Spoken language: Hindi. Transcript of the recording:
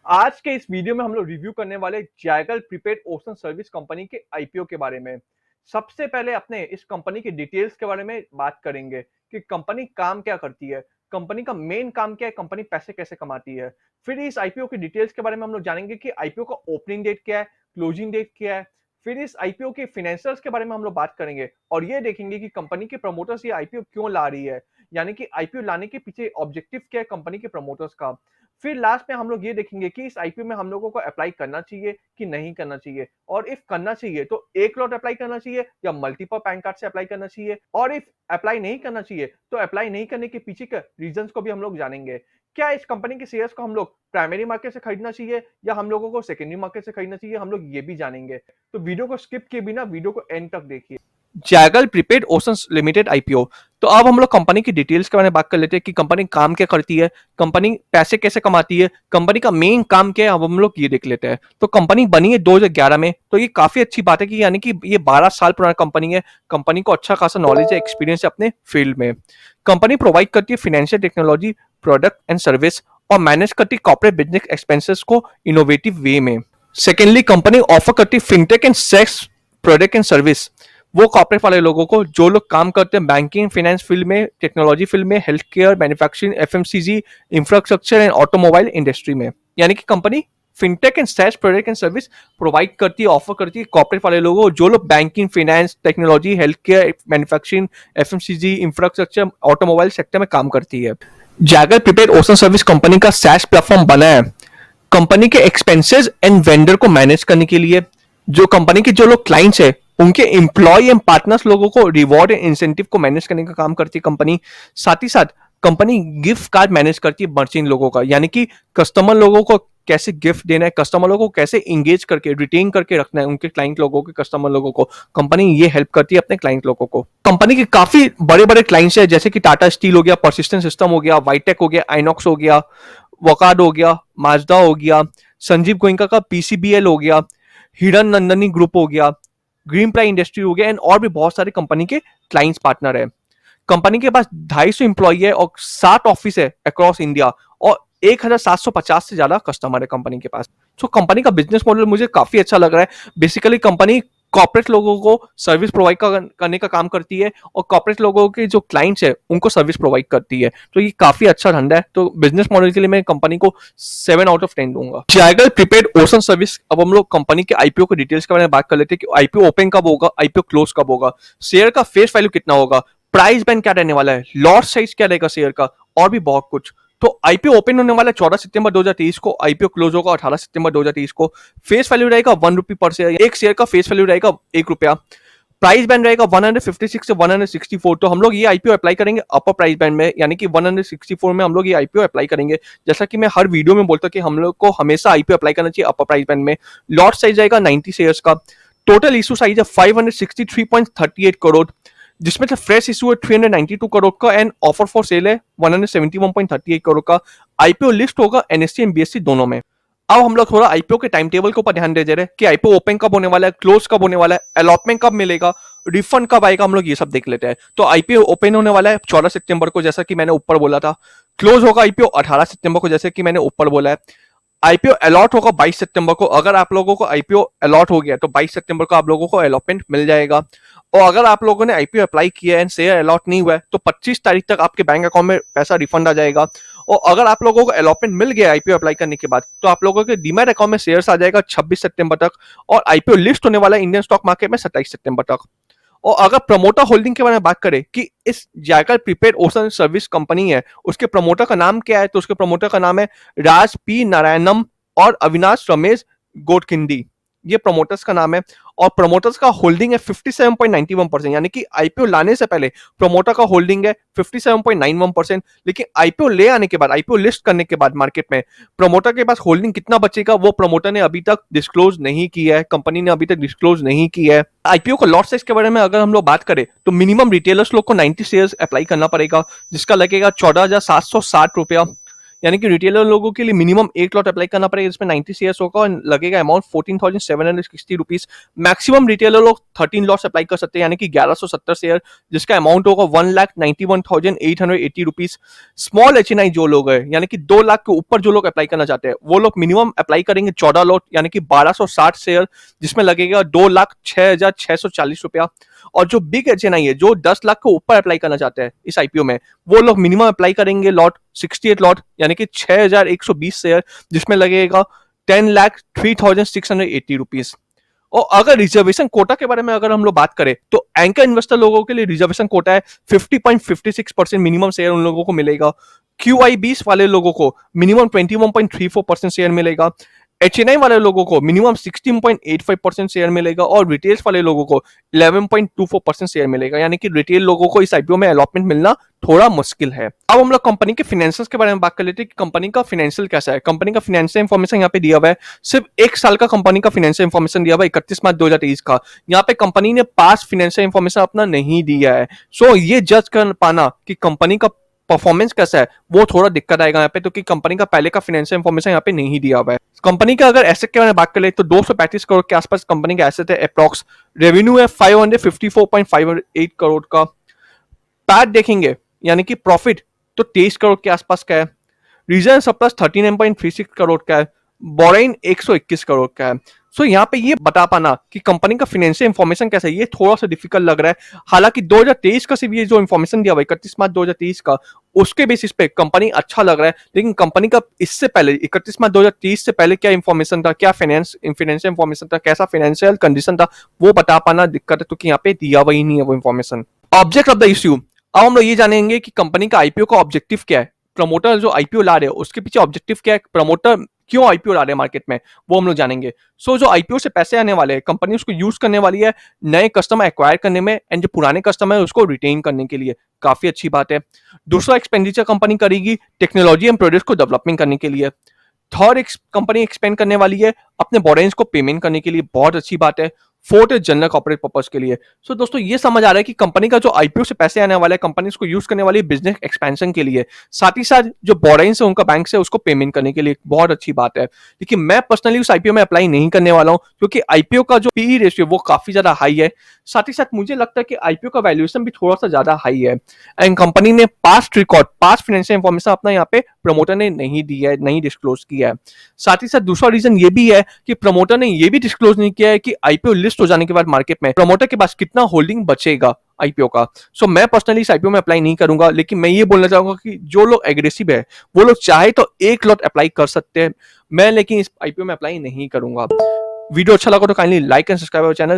आज के इस वीडियो में हम लोग रिव्यू करने वाले Zaggle prepaid ocean service company के आईपीओ के बारे में। सबसे पहले अपने इस कंपनी की डिटेल्स के बारे में बात करेंगे कि कंपनी काम क्या करती है, कंपनी का मेन काम क्या है, कंपनी पैसे कैसे कमाती है। फिर इस आईपीओ की डिटेल्स के बारे में हम लोग जानेंगे कि आईपीओ का ओपनिंग डेट क्या है, क्लोजिंग डेट क्या है। फिर इस आईपीओ के फाइनेंशियल्स के बारे में हम लोग बात करेंगे और ये देखेंगे कि कंपनी के प्रमोटर्स ये आईपीओ क्यों ला रही है, यानी कि आईपीओ लाने के पीछे ऑब्जेक्टिव क्या है कंपनी के प्रमोटर्स का। फिर लास्ट में हम लोग ये देखेंगे कि इस आईपीओ में हम लोगों को अप्लाई करना चाहिए कि नहीं करना चाहिए, और इफ करना चाहिए तो एक लॉट अप्लाई करना चाहिए या मल्टीपल पैन कार्ड से अप्लाई करना चाहिए, और इफ अप्लाई नहीं करना चाहिए तो अप्लाई नहीं करने के पीछे के रीजंस को भी हम लोग जानेंगे। क्या इस कंपनी के शेयर्स को हम लोग प्राइमरी मार्केट से खरीदना चाहिए या हम लोगों को सेकेंडरी मार्केट से खरीदना चाहिए, हम लोग ये भी जानेंगे। तो वीडियो को स्किप किए बिना वीडियो को एंड तक देखिए। Zaggle prepaid oceans limited IPO. तो अब हम लोग कंपनी की डिटेल्स के बारे में बात कर लेते हैं कि कंपनी काम क्या करती है, कंपनी पैसे कैसे कमाती है, कंपनी का मेन काम क्या है। अब हम लोग ये देख लेते हैं। तो कंपनी बनी है 2011 में, तो ये काफी अच्छी बात है कि यानी कि ये 12 साल पुराना कंपनी है। कंपनी को अच्छा खासा नॉलेज है, एक्सपीरियंस है अपने फील्ड में। कंपनी प्रोवाइड करती है financial technology, product and service, और मैनेज करती है कॉर्पोरेट बिजनेस एक्सपेंसेस को इनोवेटिव वे में। सेकेंडली, कंपनी ऑफर करती है फिनटेक एंड सेक्स प्रोडक्ट एंड सर्विस, वो कॉर्पोरेट वाले लोगों को जो लोग काम करते हैं बैंकिंग फाइनेंस फील्ड में, टेक्नोलॉजी फील्ड में, health care, manufacturing, FMCG, infrastructure and automobile industry में। यानी कि company fintech and SaaS product and service provide करती है, ऑफर करती है कॉर्पोरेट वाले लोगों को जो लोग banking finance technology health care manufacturing FMCG infrastructure automobile sector में काम करती है। Zaggle prepaid ocean service company का सैस प्लेटफॉर्म बना है कंपनी के एक्सपेंसेस एंड वेंडर को मैनेज करने के लिए। जो कंपनी के जो लोग क्लाइंट्स है उनके एम्प्लॉय एंड पार्टनर्स लोगों को रिवॉर्ड एंड इंसेंटिव को मैनेज करने का काम करती है कंपनी। साथ ही साथ कंपनी गिफ्ट कार्ड मैनेज करती है मर्चेंट लोगों का, यानी कि कस्टमर लोगों को कैसे गिफ्ट देना है, कस्टमर लोगों को कैसे इंगेज करके रिटेन करके रखना है उनके क्लाइंट लोगों के, कस्टमर लोगों को कंपनी ये हेल्प करती है अपने क्लाइंट लोगों को। कंपनी के काफी बड़े बड़े क्लाइंट्स है जैसे कि टाटा स्टील हो गया, परसिस्टेंट सिस्टम हो गया, वाइटेक हो गया, आइनॉक्स हो गया, वकार्ड हो गया, माजदा हो गया, संजीव गोयनका का पीसीबीएल हो गया, हिरन नंदनी ग्रुप हो गया, ग्रीन प्लाई इंडस्ट्री हो गया, एंड और भी बहुत सारे कंपनी के क्लाइंट्स पार्टनर है। कंपनी के पास 250 एम्प्लॉय है और 60 ऑफिस है अक्रॉस इंडिया, और 1750 से ज्यादा कस्टमर है कंपनी के पास। तो कंपनी का बिजनेस मॉडल मुझे काफी अच्छा लग रहा है। बेसिकली कंपनी कॉर्पोरेट लोगों को सर्विस प्रोवाइड करने का काम करती है और कॉर्पोरेट लोगों के जो क्लाइंट्स है उनको सर्विस प्रोवाइड करती है। तो ये काफी अच्छा धंधा है। तो बिजनेस मॉडल के लिए मैं कंपनी को 7 आउट ऑफ 10 दूंगा। Zaggle prepaid ocean service. अब हम लोग कंपनी के आईपीओ के डिटेल्स के बारे में बात कर लेते हैं कि आईपीओ ओपन कब होगा, आईपीओ क्लोज कब होगा, शेयर का फेस वैल्यू कितना होगा, प्राइस बैंड क्या रहने वाला है, लॉट साइज क्या रहेगा शेयर का, और भी बहुत कुछ। तो आईपीओ ओपन होने वाला है 14 सितंबर 2023 को, आईपीओ क्लोज होगा 18 सितंबर 2023 को। फेस वैल्यू रहेगा 1 रुपी पर शेयर, एक शेयर का फेस वैल्यू रहेगा 1 रुपया। प्राइस बैंड रहेगा 156 से 164। तो हम लोग ये आईपीओ अप्लाई करेंगे अपर प्राइस बैंड में, यानी कि 164 में हम लोग ये आईपीओ अप्लाई करेंगे। जैसा कि मैं हर वीडियो में बोलता हूं कि हम लोग को हमेशा आईपीओ अप्लाई करना चाहिए अपर प्राइस बैंड में। लॉट साइज रहेगा 90 शेयर्स का। टोटल इशू साइज है 563.38 करोड़, जिसमें से फ्रेश इशू है 392 करोड़ का, एंड ऑफर फॉर सेल है 171.38 करोड़ का। आईपीओ लिस्ट होगा एनएससी एंड बीएससी दोनों में। अब हम लोग थोड़ा आईपीओ के टाइम टेबल के ऊपर ध्यान दे रहे हैं कि आईपीओ ओपन कब होने वाला है, क्लोज कब होने वाला है, अलॉटमेंट कब मिलेगा, रिफंड कब आएगा, हम लोग ये सब देख लेते हैं। तो आईपीओ ओपन होने वाला है 14 सितंबर को, जैसा कि मैंने ऊपर बोला था। क्लोज होगा आईपीओ 18 सितंबर को, जैसे कि मैंने ऊपर बोला है। आईपीओ अलॉट होगा 22 सितंबर को। अगर आप लोगों को आईपीओ अलॉट हो गया तो 22 सितंबर को आप लोगों को अलॉटमेंट मिल जाएगा। और अगर आप लोगों ने आईपीओ अप्लाई किया एंड शेयर अलॉट नहीं हुआ है तो 25 तारीख तक आपके बैंक अकाउंट में पैसा रिफंड आ जाएगा। और अगर आप लोगों को अलॉटमेंट मिल गया आईपीओ अप्लाई करने के बाद तो आप लोगों के डीमैट अकाउंट में शेयर्स आ जाएगा 26 सितंबर तक, और आईपीओ लिस्ट होने वाला है इंडियन स्टॉक मार्केट में 27 सितंबर तक। और अगर प्रमोटर होल्डिंग के बारे में बात करें कि इस Zaggle prepaid ocean service company है उसके प्रमोटर का नाम क्या है, तो उसके प्रमोटर का नाम है राज पी नारायणम और अविनाश रमेश गोडखिंडी, ये प्रमोटर्स का नाम है। और प्रमोटर्स का होल्डिंग है 57.91%, यानी कि आईपीओ लाने से पहले प्रमोटर का होल्डिंग है 57.91%। लेकिन आईपीओ ले आने के बाद, आईपीओ लिस्ट करने के बाद मार्केट में प्रमोटर के पास होल्डिंग कितना बचेगा वो प्रमोटर ने अभी तक डिस्क्लोज नहीं किया है, कंपनी ने अभी तक डिस्क्लोज नहीं किया है। आईपीओ का लॉट साइज के बारे में अगर हम लोग बात करें तो मिनिमम रिटेलर्स लोग को 90 शेयर्स अप्लाई करना पड़ेगा, जिसका लगेगा 14,760 रुपया। यानी कि रिटेलर लोगों के लिए मिनिमम 1 लॉट अप्लाई करना पड़ेगा, जिसमें 90 शेयर्स होगा और लगेगा अमाउंट 14,760 रुपीज। मैक्सिमम रिटेलर लोग 13 लॉट्स अप्लाई कर सकते हैं, यानी कि 1170 शेयर, जिसका अमाउंट होगा 1,91,880 रुपीज। स्मॉल एचएनआई जो लोग हैं, यानी कि 2 लाख के ऊपर जो लोग अप्लाई करना चाहते हैं, वो लोग मिनिमम अप्लाई करेंगे 14 लॉट, यानी कि 1260 शेयर, जिसमें लगेगा 2,06,640 रुपया। और जो बिग एचएनआई है, जो 10 लाख के ऊपर अप्लाई करना चाहते हैं इस आईपीओ में, वो लोग मिनिमम अप्लाई करेंगे लॉट 68 लॉट, यानी कि 6,120 शेयर, जिसमें लगेगा 10,03,680 रुपीज। और अगर रिजर्वेशन कोटा के बारे में अगर हम लोग बात करें, तो एंकर इन्वेस्टर लोगों के लिए रिजर्वेशन कोटा है 50.56% मिनिमम शेयर उन लोगों को मिलेगा। QI20 वाले लोगों को मिनिमम 21.34% शेयर मिलेगा। एचएनआई वाले लोगों को मिनिमम 16.85% शेयर मिलेगा और रिटेल्स वाले लोगों को 11.24% शेयर मिलेगा, यानी कि रिटेल लोगों को इस आईपीओ में अलॉटमेंट मिलना थोड़ा मुश्किल है। अब हम लोग कंपनी के फाइनेंशियल्स के बारे में बात कर लेते हैं कि कंपनी का फाइनेंशियल कैसा है। कंपनी का फाइनेंशियल इंफॉर्मेशन यहाँ पे दिया हुआ है, सिर्फ 1 साल का कंपनी का फाइनेंशियल इंफॉर्मेशन दिया हुआ है 31 मार्च 2023 का। यहाँ पे कंपनी ने पास्ट फाइनेंशियल इंफॉर्मेशन अपना नहीं दिया है, सो ये जज कर पाना कि कंपनी का परफॉर्मेंस कैसा है वो थोड़ा दिक्कत आएगा यहाँ पे, तो कि कंपनी का पहले का फाइनेंशियल इंफॉर्मेशन यहाँ पे नहीं दिया हुआ है। कंपनी का अगर एसेट के बारे में बात कर ले तो 235 करोड़ के आसपास कंपनी का एसेट है अप्रॉक्स। रेवेन्यू है 554.58 करोड़ का। पैट देखेंगे यानी कि प्रॉफिट तो 23 करोड़ के आसपास का है। रिजर्व सरप्लस 39.36 करोड़ का है। बोराइन 121 करोड़ का है। सो यहाँ पे ये बता पाना कि कंपनी का फाइनेंशियल इंफॉर्मेशन कैसा है, ये थोड़ा सा डिफिकल्ट लग रहा है। हालांकि 2023 का सिर्फ ये जो इंफॉर्मेशन दिया हुआ है 31 मार्च 2023 का, उसके बेसिस पे कंपनी अच्छा लग रहा है, लेकिन कंपनी का इससे पहले 31 मार्च 2023 से पहले क्या इंफॉर्मेशन था, क्या फाइनेंशियल इंफॉर्मेशन था, कैसा फाइनेंशियल कंडीशन था, वो बता पाना दिक्कत है, तो कि यहाँ पे दिया हुआ ही नहीं है वो information. Object of the issue, अब हम लोग ये जानेंगे कि कंपनी का आईपीओ का ऑब्जेक्टिव क्या है। प्रमोटर जो आईपीओ ला रहे हैं उसके पीछे ऑब्जेक्टिव क्या है, प्रमोटर क्यों आईपीओ ला रहे हैं मार्केट में, वो हम लोग जानेंगे। जो आईपीओ से पैसे आने वाले हैं, कंपनी उसको यूज करने वाली है नए कस्टमर एक्वायर करने में, एंड जो पुराने कस्टमर है उसको रिटेन करने के लिए। काफी अच्छी बात है। दूसरा एक्सपेंडिचर कंपनी करेगी टेक्नोलॉजी एंड प्रोडक्ट्स को डेवलपमेंट करने के लिए। थर्ड कंपनी एक्सपेंड करने वाली है अपने बोरेंस को पेमेंट करने के लिए, बहुत अच्छी बात है। फोर्थ है जनरल कॉर्पोरेट पर्पस के लिए। दोस्तों ये समझ आ रहा है कि कंपनी का जो आईपीओ से पैसे आने वाले हैं, कंपनी उसको यूज करने वाली है बिजनेस एक्सपेंशन के लिए, साथ ही साथ जो बोरेंस है उनका बैंक से उसको पेमेंट करने के लिए, बहुत अच्छी बात है। लेकिन मैं पर्सनली उस आईपीओ में अप्लाई नहीं करने वाला हूं, क्योंकि आईपीओ का जो पीई रेशियो वो काफी ज्यादा हाई है। साथ ही साथ मुझे लगता है कि आईपीओ का वैल्यूएशन भी थोड़ा सा ज्यादा हाई है, एंड कंपनी ने पास्ट फाइनेंशियल इंफॉर्मेशन अपना यहाँ पे प्रमोटर ने नहीं दिया है, नहीं डिस्क्लोज किया है। साथ ही साथ दूसरा रीजन ये भी है कि प्रमोटर ने ये भी डिस्क्लोज नहीं किया है कि आईपीओ लिस्ट हो जाने के बाद मार्केट में प्रमोटर के पास कितना होल्डिंग बचेगा आईपीओ का। मैं पर्सनली इस आईपीओ में अप्लाई नहीं करूंगा, लेकिन मैं ये बोलना चाहूंगा कि जो लोग एग्रेसिव है वो लोग चाहे तो 1 लॉट अप्लाई कर सकते हैं। मैं लेकिन इस आईपीओ में अप्लाई नहीं करूंगा। वीडियो अच्छा लगा तो kindly like and subscribe our channel.